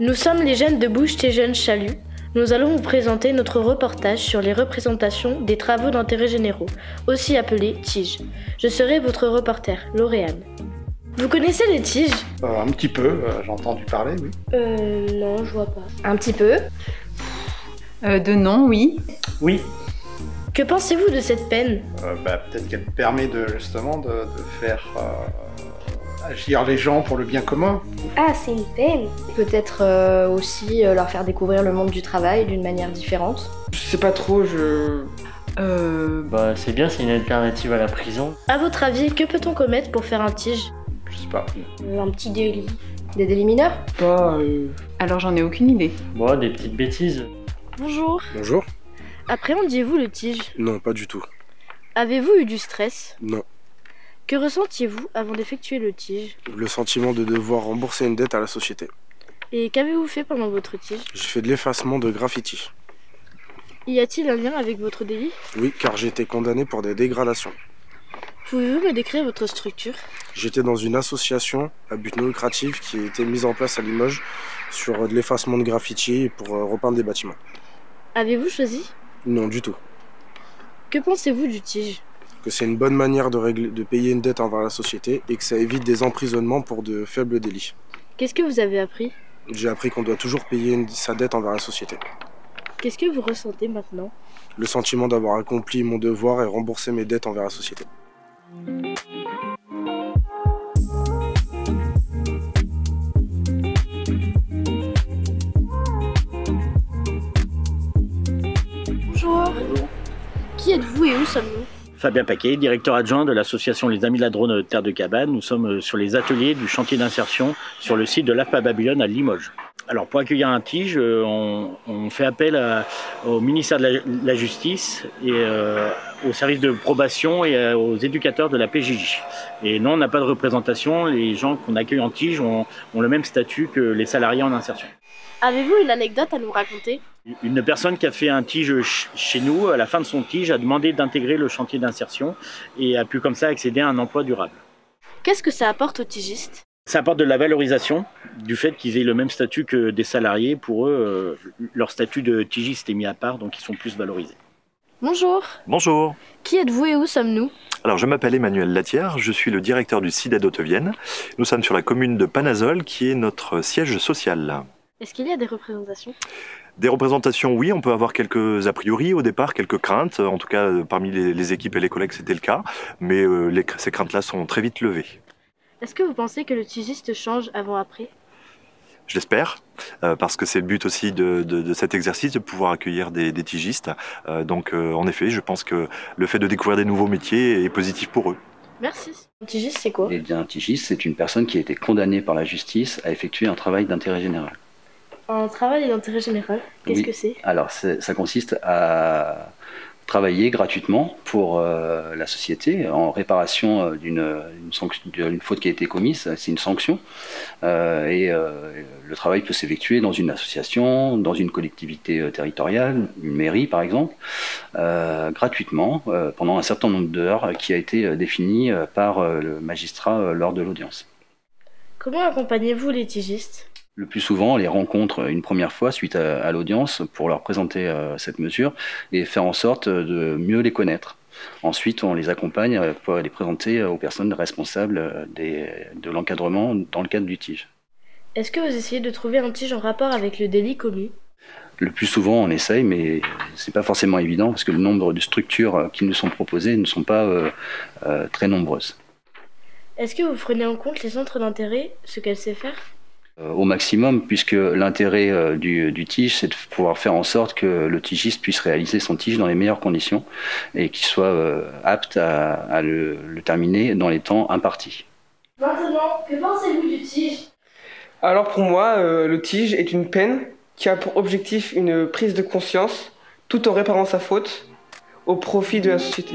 Nous sommes les jeunes de Bouche et Jeunes Chalut. Nous allons vous présenter notre reportage sur les représentations des travaux d'intérêt généraux, aussi appelés TIG. Je serai votre reporter, Lauriane. Vous connaissez les TIG ? Un petit peu, j'ai entendu parler, oui. Non, je vois pas. Un petit peu ? De nom, oui. Oui. Que pensez-vous de cette peine ? Peut-être qu'elle permet justement de faire agir les gens pour le bien commun. Ah, c'est une peine. Peut-être aussi leur faire découvrir le monde du travail d'une manière différente. Je sais pas trop, c'est bien, c'est une alternative à la prison. À votre avis, que peut-on commettre pour faire un TIG ? Je sais pas. Un petit délit. Des délits mineurs ? Alors j'en ai aucune idée. Bon, des petites bêtises. Bonjour. Bonjour. Appréhendiez-vous le TIG ? Non, pas du tout. Avez-vous eu du stress ? Non. Que ressentiez-vous avant d'effectuer le TIG ? Le sentiment de devoir rembourser une dette à la société. Et qu'avez-vous fait pendant votre TIG ? J'ai fait de l'effacement de graffiti. Y a-t-il un lien avec votre délit ? Oui, car j'ai été condamné pour des dégradations. Pouvez-vous me décrire votre structure ? J'étais dans une association à but non lucratif qui a été mise en place à Limoges sur de l'effacement de graffiti pour repeindre des bâtiments. Avez-vous choisi ? Non, du tout. Que pensez-vous du TIG ? Que c'est une bonne manière de payer une dette envers la société et que ça évite des emprisonnements pour de faibles délits. Qu'est-ce que vous avez appris ? J'ai appris qu'on doit toujours payer sa dette envers la société. Qu'est-ce que vous ressentez maintenant ? Le sentiment d'avoir accompli mon devoir et remboursé mes dettes envers la société. Bonjour. Qui êtes-vous et où sommes-nous ? Fabien Paquet, directeur adjoint de l'association Les Amis de la Drône Terre de Cabane. Nous sommes sur les ateliers du chantier d'insertion sur le site de l'AFPA Babylone à Limoges. Alors pour accueillir un TIG, on fait appel au ministère de la Justice et au service de probation et aux éducateurs de la PJJ. Et non, on n'a pas de représentation. Les gens qu'on accueille en TIG ont le même statut que les salariés en insertion. Avez-vous une anecdote à nous raconter ? Une personne qui a fait un TIG chez nous, à la fin de son TIG, a demandé d'intégrer le chantier d'insertion et a pu comme ça accéder à un emploi durable. Qu'est-ce que ça apporte aux TIGistes ? Ça apporte de la valorisation du fait qu'ils aient le même statut que des salariés. Pour eux, leur statut de TIGiste est mis à part, donc ils sont plus valorisés. Bonjour. Bonjour. Qui êtes-vous et où sommes-nous ? Alors je m'appelle Emmanuel Latière, je suis le directeur du CIDA d'Haute-Vienne. Nous sommes sur la commune de Panazol qui est notre siège social. Est-ce qu'il y a des représentations ? Des représentations, oui, on peut avoir quelques a priori au départ, quelques craintes. En tout cas, parmi les équipes et les collègues, c'était le cas. Mais ces craintes-là sont très vite levées. Est-ce que vous pensez que le TIGiste change avant-après ? Je l'espère, parce que c'est le but aussi de cet exercice, de pouvoir accueillir des TIGistes. Donc en effet, je pense que le fait de découvrir des nouveaux métiers est positif pour eux. Merci. Un TIGiste, c'est quoi ? Eh bien, un TIGiste, c'est une personne qui a été condamnée par la justice à effectuer un travail d'intérêt général. Un travail d'intérêt général, qu'est-ce que c'est ? Alors, ça consiste à travailler gratuitement pour la société en réparation d'une faute qui a été commise, c'est une sanction. Le travail peut s'effectuer dans une association, dans une collectivité territoriale, une mairie par exemple, gratuitement pendant un certain nombre d'heures qui a été défini par le magistrat lors de l'audience. Comment accompagnez-vous les TIGistes ? Le plus souvent, on les rencontre une première fois suite à l'audience pour leur présenter cette mesure et faire en sorte de mieux les connaître. Ensuite, on les accompagne pour les présenter aux personnes responsables de l'encadrement dans le cadre du TIG. Est-ce que vous essayez de trouver un TIG en rapport avec le délit commis ? Le plus souvent, on essaye, mais c'est pas forcément évident parce que le nombre de structures qui nous sont proposées ne sont pas très nombreuses. Est-ce que vous prenez en compte les centres d'intérêt, ce qu'elles savent faire ? Au maximum, puisque l'intérêt du TIG, c'est de pouvoir faire en sorte que le TIGiste puisse réaliser son TIG dans les meilleures conditions et qu'il soit apte à le terminer dans les temps impartis. Maintenant, que pensez-vous du TIG ? Alors pour moi, le TIG est une peine qui a pour objectif une prise de conscience tout en réparant sa faute au profit de la société.